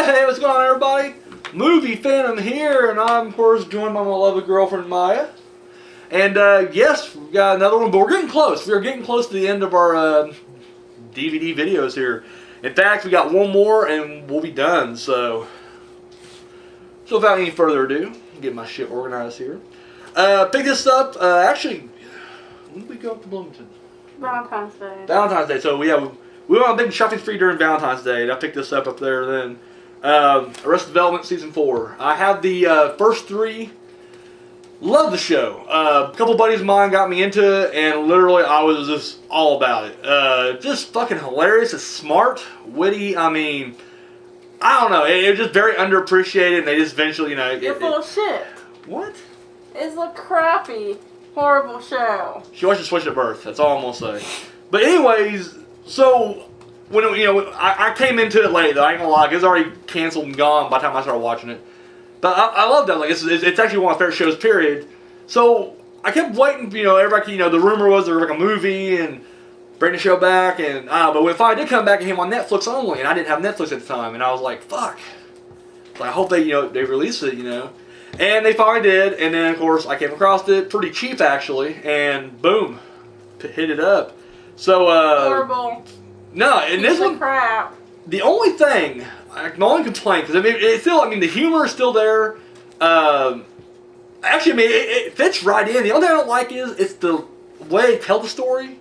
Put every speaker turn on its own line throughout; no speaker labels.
Hey, what's going on, everybody? Movie Phantom here, and I'm, of course, joined by my lovely girlfriend, Maya. And, yes, we've got another one, but we're getting close. We're getting close to the end of our DVD videos here. In fact, we got one more, and we'll be done, so without any further ado, get my shit organized here. Pick this up, actually, when did we go up to Bloomington?
Valentine's Day.
Valentine's Day, so, yeah, we went on a big shopping spree during Valentine's Day, and I picked this up there then. Arrested Development Season 4. I have the first three. Love the show. A couple buddies of mine got me into it, and literally I was just all about it. Just fucking hilarious. It's smart, witty. I mean, I don't know. It was just very underappreciated, and they just eventually, you know.
You're full of shit.
What?
It's a crappy, horrible show.
She watched Switch at Birth. That's all I'm gonna say. But anyways, so when I came into it late, though, I ain't gonna lie, 'cause it was already canceled and gone by the time I started watching it. But I love that. Like it's actually one of my favorite shows. Period. So I kept waiting. Everybody. The rumor was there was like a movie and bring the show back, and but when it finally did come back, it came on Netflix only, and I didn't have Netflix at the time, and I was like, fuck. So I hope they they release it, and they finally did, and then of course I came across it pretty cheap actually, and boom, hit it up. So
horrible.
No, and this one
crap.
The only thing, my only complaint, because it's still, the humor is still there. Actually, it fits right in. The only thing I don't like is it's the way they tell the story.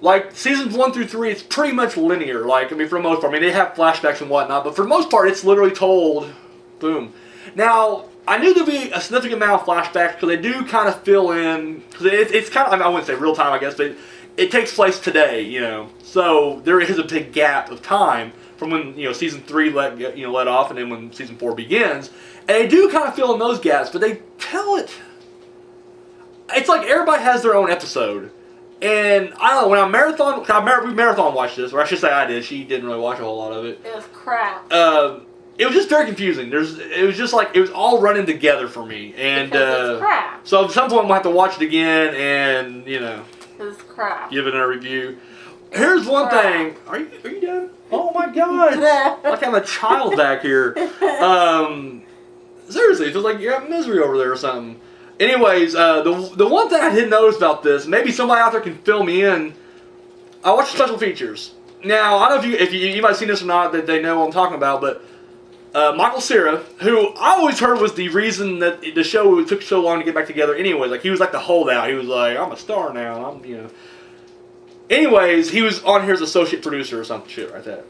Like seasons 1 through 3, it's pretty much linear. For the most part, they have flashbacks and whatnot, but for the most part, it's literally told. Boom. Now, I knew there'd be a significant amount of flashbacks because they do kind of fill in. Because it's kind of, I wouldn't say real time, I guess, but it takes place today, So there is a big gap of time from when season 3 let off, and then when season 4 begins, and they do kind of fill in those gaps, but they tell it. It's like everybody has their own episode, and I don't know when we marathon watched this, or I should say I did. She didn't really watch a whole lot of it.
It was crap.
It was just very confusing. It was just like it was all running together for me, and
it's crap.
So at some point I'm gonna have to watch it again, and
It's crap.
give it a review. Here's one thing. Are you done? Oh my God! Like I'm a child back here. Seriously, it feels like you have misery over there or something. Anyways, the one thing I didn't notice about this, maybe somebody out there can fill me in. I watched special features. Now I don't know if you might have seen this or not, that they know what I'm talking about, but Michael Cera, who I always heard was the reason that the show took so long to get back together. Anyways, he was like the holdout. He was like, I'm a star now. And Anyways, he was on here as associate producer or some shit like that.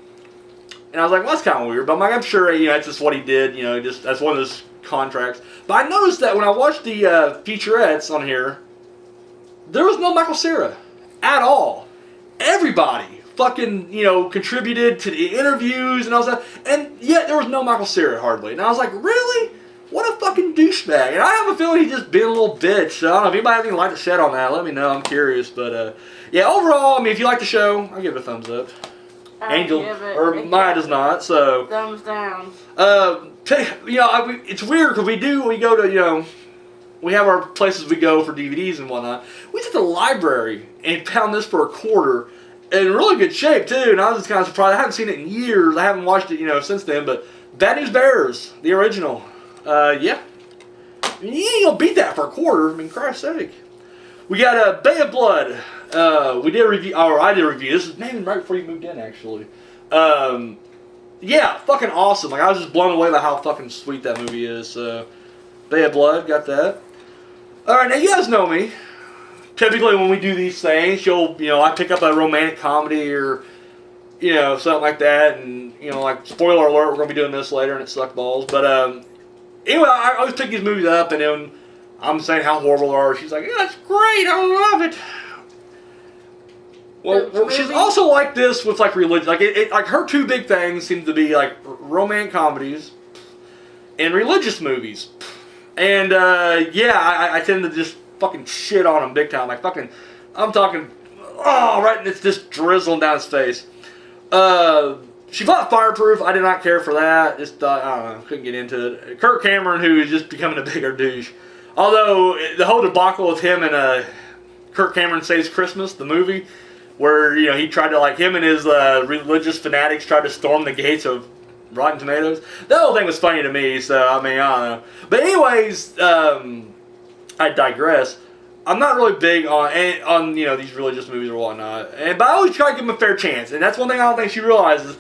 And I was like, well, that's kind of weird. But I'm sure, that's just what he did. That's one of his contracts. But I noticed that when I watched the featurettes on here, there was no Michael Cera at all. Everybody fucking, contributed to the interviews and all that. And yet there was no Michael Cera hardly. And I was like, really? What a fucking douchebag. And I have a feeling he's just being a little bitch. So I don't know if anybody has anything like to shed on that. Let me know. I'm curious. But, yeah, overall, if you like the show, I'll give it a thumbs up. Angel, or Maya does not, so.
Thumbs down.
It's weird because we go to, we have our places we go for DVDs and whatnot. We went to the library and found this for $1. In really good shape, too, and I was just kind of surprised. I haven't seen it in years. I haven't watched it, since then, but Bad News Bears, the original. Yeah. You ain't gonna beat that for $1. Christ's sake. We got Bay of Blood. We did a review, or I did a review. This is maybe right before you moved in, actually. Yeah, fucking awesome. I was just blown away by how fucking sweet that movie is. Bay of Blood, got that. Alright, now you guys know me. Typically when we do these things, I pick up a romantic comedy or, something like that, and, spoiler alert, we're going to be doing this later, and it sucked balls, but, anyway, I always pick these movies up, and then I'm saying how horrible they are. She's like, yeah, that's great, I love it. Well, she's also like this with, religion. Her two big things seem to be, romantic comedies and religious movies. And, yeah, I tend to just fucking shit on him big time. I'm talking, right, and it's just drizzling down his face. She bought Fireproof. I did not care for that. Just thought, I don't know, couldn't get into it. Kirk Cameron, who is just becoming a bigger douche. Although, the whole debacle with him and Kirk Cameron Saves Christmas, the movie, where, he tried to, him and his religious fanatics tried to storm the gates of Rotten Tomatoes. The whole thing was funny to me, so I mean, I don't know. But anyways, I digress. I'm not really big on these religious movies or whatnot, but I always try to give them a fair chance. And that's one thing I don't think she realizes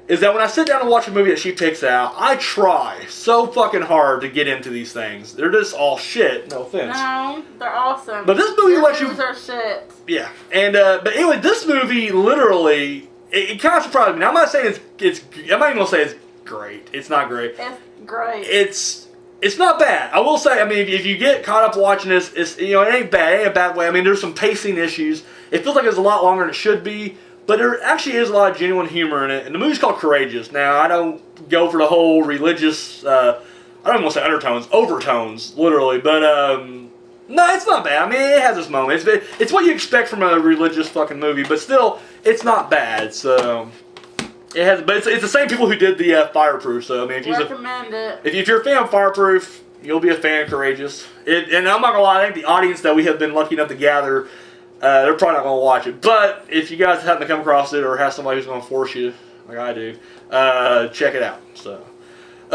is that when I sit down and watch a movie that she picks out, I try so fucking hard to get into these things. They're just all shit. No offense.
No, they're awesome.
But this movie lets you.
Are shit.
Yeah, and but anyway, this movie literally it kind of surprised me. Now, I'm not saying it's. I'm not even gonna say it's great. It's not great.
It's great.
It's not bad. I will say, I mean, if you get caught up watching this, it ain't bad. It ain't a bad way. I mean, there's some pacing issues. It feels like it's a lot longer than it should be, but there actually is a lot of genuine humor in it. And the movie's called Courageous. Now, I don't go for the whole religious, I don't even want to say undertones, overtones, literally. But, no, it's not bad. I mean, it has its moments. It's what you expect from a religious fucking movie, but still, it's not bad. So, it has, but it's the same people who did the Fireproof. So, I mean, if you're a fan of Fireproof, you'll be a fan of Courageous. And I'm not gonna lie, I think the audience that we have been lucky enough to gather, they're probably not gonna watch it. But if you guys happen to come across it or have somebody who's gonna force you, like I do, check it out. So,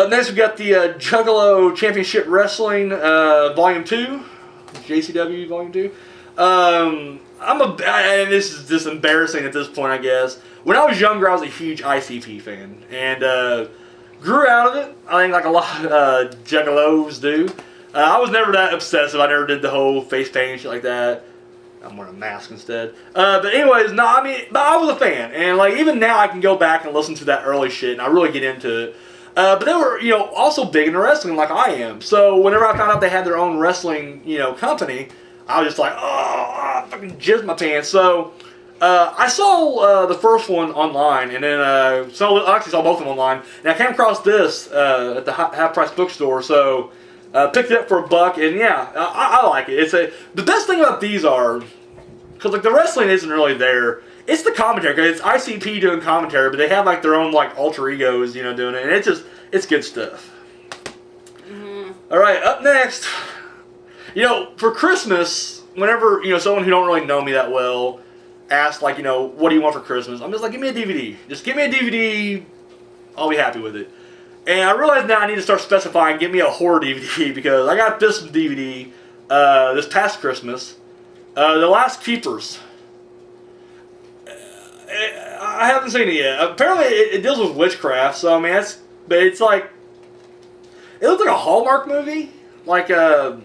next we got the Juggalo Championship Wrestling Volume 2, JCW Volume 2. And this is just embarrassing at this point, I guess. When I was younger, I was a huge ICP fan, and grew out of it. I think like a lot of juggalos do. I was never that obsessive. I never did the whole face paint and shit like that. I'm wearing a mask instead. But anyways, no, I mean, but I was a fan, and like even now, I can go back and listen to that early shit, and I really get into it. But they were, also big into wrestling like I am. So whenever I found out they had their own wrestling, company, I was just like, I fucking jizzed my pants. So I saw the first one online, and then I actually saw both of them online, and I came across this at the Half Price Bookstore. So picked it up for $1, and yeah, I like it. The best thing about these are, because like the wrestling isn't really there. It's the commentary, because it's ICP doing commentary, but they have like their own like alter egos, doing it, and it's good stuff. Mm-hmm. All right, up next. For Christmas, whenever, someone who don't really know me that well asks, like, what do you want for Christmas? I'm just like, give me a DVD. Just give me a DVD. I'll be happy with it. And I realize now I need to start specifying, give me a horror DVD, because I got this DVD this past Christmas. The Last Keepers. I haven't seen it yet. Apparently, it deals with witchcraft, so, I mean, it's like, it looks like a Hallmark movie. Like a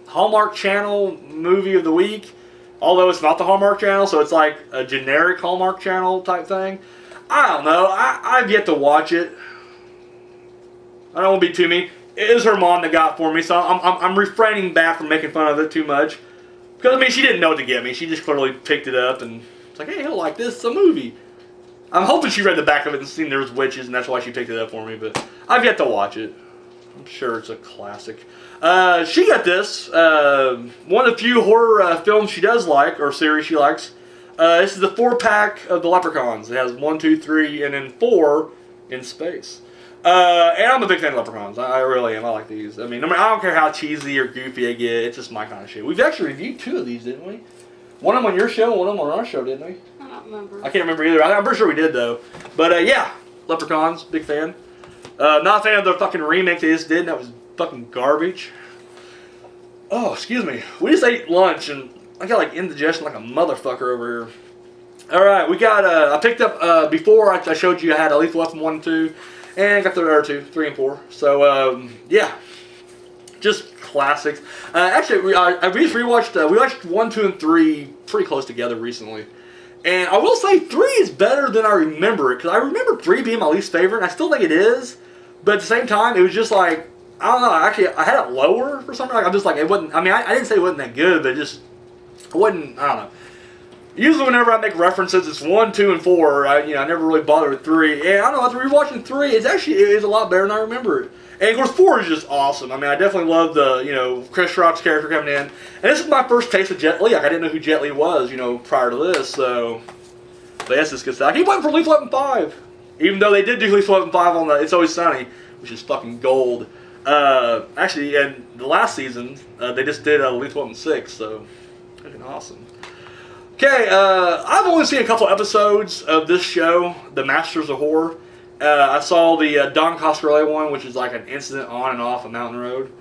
Hallmark Channel movie of the week, although it's not the Hallmark Channel, so it's like a generic Hallmark Channel type thing. I don't know. I've yet to watch it. I don't want to be too mean. It is her mom that got it for me, so I'm refraining back from making fun of it too much. Because, I mean, she didn't know what to get me. She just clearly picked it up and it's like, hey, he'll like this. It's a movie. I'm hoping she read the back of it and seen there's witches, and that's why she picked it up for me, but I've yet to watch it. I'm sure it's a classic. She got this. One of the few horror films she does like, or series she likes. This is the 4-pack of the Leprechauns. It has 1, 2, 3, and then 4 in space. And I'm a big fan of Leprechauns. I really am. I like these. I mean, I don't care how cheesy or goofy they get. It's just my kind of shit. We've actually reviewed 2 of these, didn't we? One of them on your show and one of them on our show, didn't we?
I don't remember. I
can't remember either. I'm pretty sure we did, though. But, yeah. Leprechauns. Big fan. Not a fan of the fucking remake they just did. That was fucking garbage. Oh, excuse me. We just ate lunch, and I got, like, indigestion like a motherfucker over here. Alright, we got, I picked up, before I showed you I had a Lethal Weapon 1 and 2, and I got the other 2, 3 and 4. So, yeah. Just classics. Actually, we just rewatched, we watched 1, 2, and 3 pretty close together recently. And I will say 3 is better than I remember it, because I remember 3 being my least favorite, and I still think it is. But at the same time, it was just like, I don't know, actually, I had it lower for something. Like, I'm just like, it wasn't, I mean, I didn't say it wasn't that good, but it just, it wasn't, I don't know. Usually whenever I make references, it's 1, 2, and 4. I never really bother with 3. And I don't know, after rewatching 3, it is a lot better than I remember it. And of course, 4 is just awesome. I mean, I definitely love the, Chris Rock's character coming in. And this is my first taste of Jet Li. Like, I didn't know who Jet Li was, prior to this. So, but yes, this good stuff. He went for Lethal Weapon 5. Even though they did do Lethal Weapon 5 on the It's Always Sunny, which is fucking gold. Actually, in the last season, they just did Lethal Weapon 6, so fucking awesome. Okay, I've only seen a couple episodes of this show, The Masters of Horror. I saw the Don Coscarelli one, which is like an incident on and off a mountain road.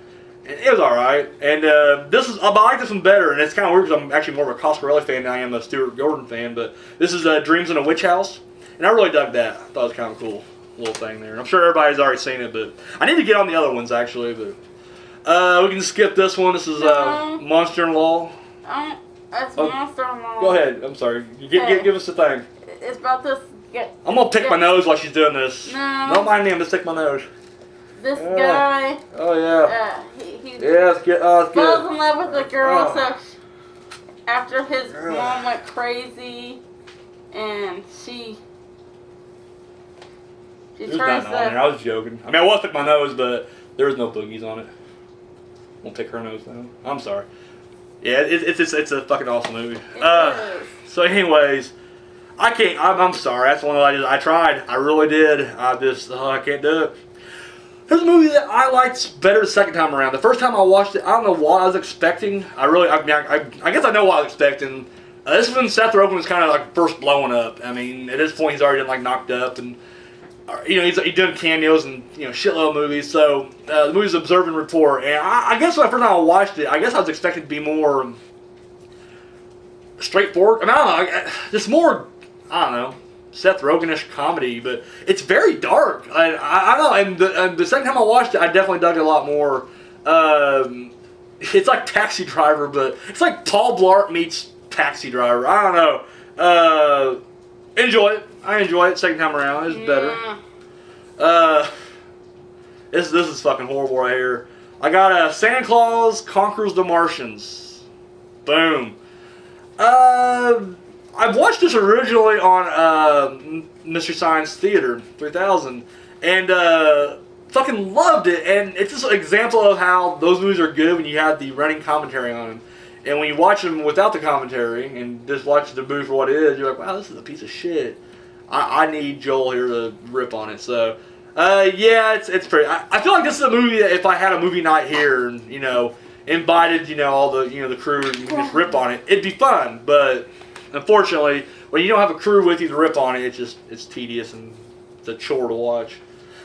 And it was alright. And this is, I like this one better, and it's kind of weird because I'm actually more of a Coscarelli fan than I am a Stuart Gordon fan, but this is Dreams in a Witch House, and I really dug that. I thought it was kind of a cool little thing there. And I'm sure everybody's already seen it, but I need to get on the other ones, actually. But we can skip this one. This is Monster in Law.
It's Monster in Law.
Go ahead. I'm sorry. Give us the thing.
It's about this.
I'm going to pick my nose while she's doing this.
No.
Don't mind me. I'm just pick my nose.
This guy.
Oh, yeah.
He
Yeah, it's good. Oh, it's
falls
good.
in love with a girl,
Oh.
so after his mom went crazy, and she
There's
turns
nothing on there. I was joking. I mean, I was picking my nose, but there was no boogies on it. Won't pick her nose down. I'm sorry. Yeah, it's a fucking awesome movie.
It is.
So, anyways, I can't. I'm sorry. That's one that I tried. I really did. I can't do it. There's a movie that I liked better the second time around. The first time I watched it, I don't know what I was expecting. I guess I know what I was expecting. This is when Seth Rogen was kind of like first blowing up. I mean, at this point, he's already been like knocked up, and he's doing cameos and shitload of movies. So the movie's Observe and Report, and I guess when the first time I watched it, I guess I was expecting to be more straightforward. I mean, I don't know, just more, I don't know, Seth Rogen-ish comedy, but it's very dark. I don't know, and the second time I watched it, I definitely dug it a lot more. It's like Taxi Driver, but it's like Paul Blart meets Taxi Driver. I don't know. Enjoy it. I enjoy it. Second time around, it's better. This is fucking horrible right here. I got Santa Claus Conquers the Martians. Boom. I've watched this originally on Mystery Science Theater 3000, and fucking loved it. And it's just an example of how those movies are good when you have the running commentary on them. And when you watch them without the commentary and just watch the movie for what it is, you're like, wow, this is a piece of shit. I need Joel here to rip on it. So, yeah, it's pretty. I feel like this is a movie that if I had a movie night here and, invited, all the, the crew and just rip on it, it'd be fun. But unfortunately, when you don't have a crew with you to rip on it, it's tedious and it's a chore to watch.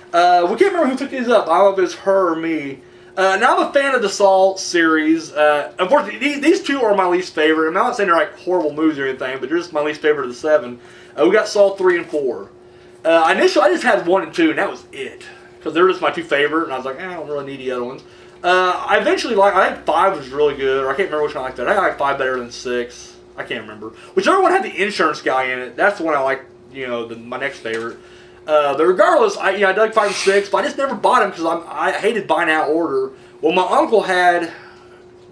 We can't remember who took these up. I don't know if it's her or me. Now I'm a fan of the Saw series. Unfortunately, these two are my least favorite. I'm not saying they're like horrible movies or anything, but they're just my least favorite of the 7. We got Saw 3 and 4. Initially, I just had 1 and 2, and that was it. Because they're just my 2 favorite, and I was like, I don't really need the other ones. I eventually I think 5 was really good, or I can't remember which one I liked better. I like 5 better than 6. I can't remember. Whichever one had the insurance guy in it, that's the one I like, my next favorite. But regardless, I dug 5 and 6, but I just never bought them because I hated buying out order. Well, my uncle had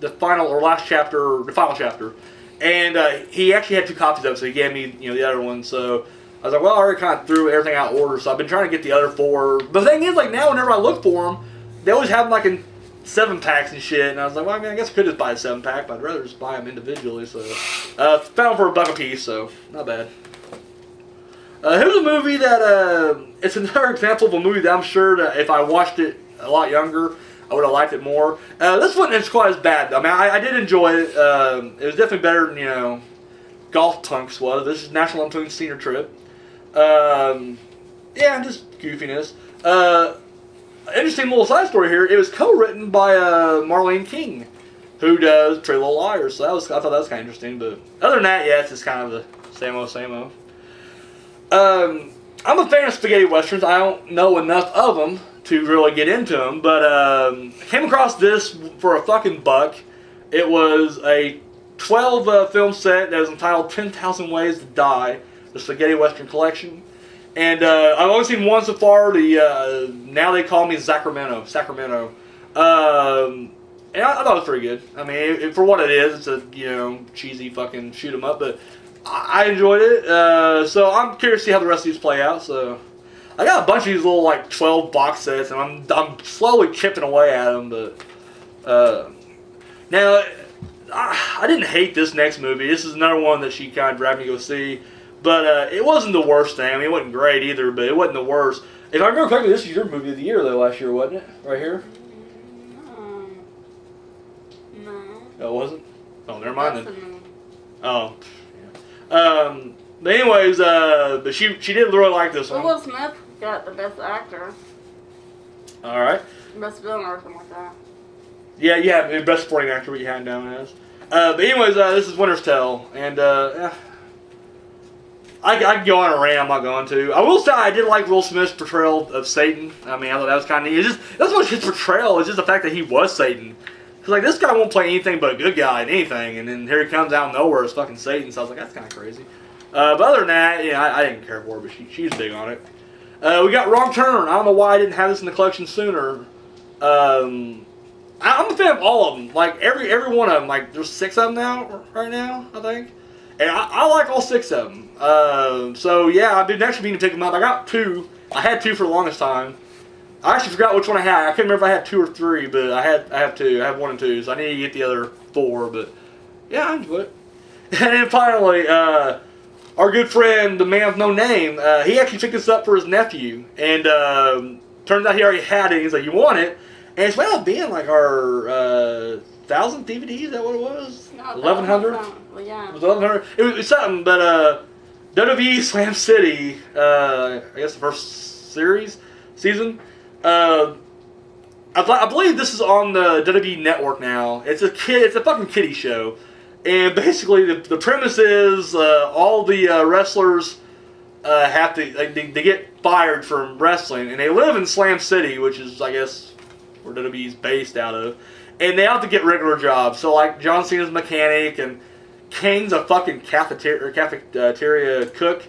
the final chapter, and he actually had 2 copies of it, so he gave me the other one. So I was like, well, I already kind of threw everything out of order, so I've been trying to get the other 4. But the thing is, like now, whenever I look for them, they always have them like in 7-packs and shit, and I was like, well, I guess I could just buy a 7-pack, but I'd rather just buy them individually. So found them for $1 a piece, so not bad. Here's a movie that, it's another example of a movie that I'm sure that if I watched it a lot younger, I would have liked it more. This wasn't quite as bad. I mean, I did enjoy it. It was definitely better than, Golf Punks was. This is National Lampoon's Senior Trip. Yeah, just goofiness. Interesting little side story here. It was co-written by Marlene King, who does Pretty Little Liars. So I thought that was kind of interesting. But other than that, yeah, it's just kind of the same-o. I'm a fan of spaghetti westerns. I don't know enough of them to really get into them, but I came across this for a fucking $1. It was a 12 film set that was entitled 10,000 Ways to Die, the Spaghetti Western Collection. And I've only seen one so far, Now They Call Me Sacramento. And I thought it was pretty good. I mean, for what it is, it's a, cheesy fucking shoot 'em up, but I enjoyed it, so I'm curious to see how the rest of these play out. So I got a bunch of these little like 12 box sets, and I'm slowly chipping away at them. But now I didn't hate this next movie. This is another one that she kind of dragged me to go see, but it wasn't the worst thing. I mean, it wasn't great either, but it wasn't the worst. If I remember correctly, this is your movie of the year though last year, wasn't it? Right here.
No.
Oh, it wasn't. Oh, never mind then. Oh. But anyways, but she did really like this one.
Will Smith? got the best actor,
All right.
best villain, or something like that.
Yeah, best supporting actor what you had down as. But anyways, this is Winter's Tale, and I could go on a rant. I'm not going to. I will say I did like Will Smith's portrayal of Satan. I mean, I thought that was kind of neat. That's what his portrayal is, just the fact that he was Satan. Because like this guy won't play anything but a good guy in anything, and then here he comes out of nowhere as fucking Satan. So I was like, that's kind of crazy. But other than that, yeah, I didn't care for her, but she's big on it. We got Wrong Turn. I don't know why I didn't have this in the collection sooner. I'm a fan of all of them. Like every one of them. Like there's 6 of them now, right now, I think. And I like all 6 of them. So yeah, I've been actually meaning to pick them up. I got 2. I had 2 for the longest time. I actually forgot which one I had. I can't remember if I had 2 or 3, but I have 2. I have 1 and 2, so I need to get the other 4. But yeah, I enjoy it. And then finally, our good friend, the man with no name, he actually picked this up for his nephew, and turns out he already had it. He's like, "You want it?" And it's wound up being like our 1,000th DVD. Is that what it was?
No,
1,100.
Well, yeah.
It was 1,100. It was something, but WWE Slam City, I guess the first season. I believe this is on the WWE Network now. It's a fucking kiddie show, and basically the premise is all the wrestlers have to they get fired from wrestling, and they live in Slam City, which is I guess where WWE's based out of, and they have to get regular jobs. So like John Cena's a mechanic, and Kane's a fucking cafeteria cook.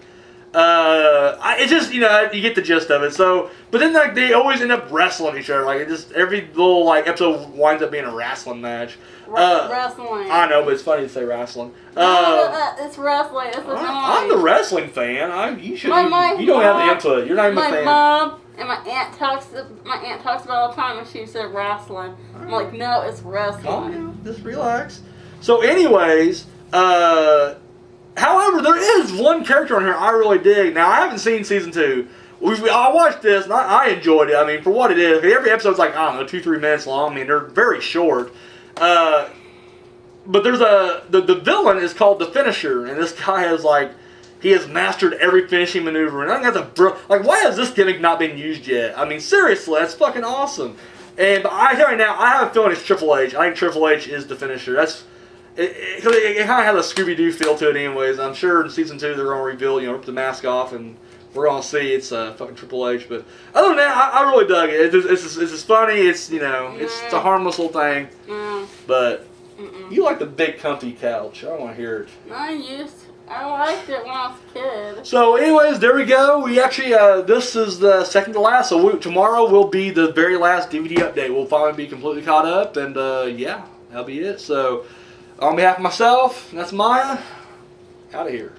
It's just, you get the gist of it. So, but then like they always end up wrestling each other. Like it just every little like episode winds up being a wrestling match.
Wrestling.
I know, but it's funny to say wrestling.
It's wrestling. It's
I'm the wrestling fan. You should.
My
You don't have the input. You're not even a fan.
My mom and my aunt talks about it all the time, and she said wrestling. I'm like, no, it's wrestling.
Calm down. Just relax. So, anyways, however, there is one character on here I really dig. Now, I haven't seen season 2. I watched this, and I enjoyed it. I mean, for what it is, every episode's like, I don't know, 2-3 minutes long. I mean, they're very short. But there's the villain is called the Finisher, and this guy he has mastered every finishing maneuver. And I think that's why has this gimmick not been used yet? I mean, seriously, that's fucking awesome. But I tell you now, I have a feeling it's Triple H. I think Triple H is the Finisher. It kind of has a Scooby-Doo feel to it anyways. I'm sure in season 2 they're going to reveal, rip the mask off, and we're going to see it's fucking Triple H. But other than that, I really dug it. It's just funny. It's it's a harmless little thing. But you like the big comfy couch. I don't want to hear it.
I liked it when I was a kid.
So anyways, there we go. We actually, this is the second to last. So tomorrow will be the very last DVD update. We'll finally be completely caught up. And yeah, that'll be it. So on behalf of myself, that's Maya, out of here.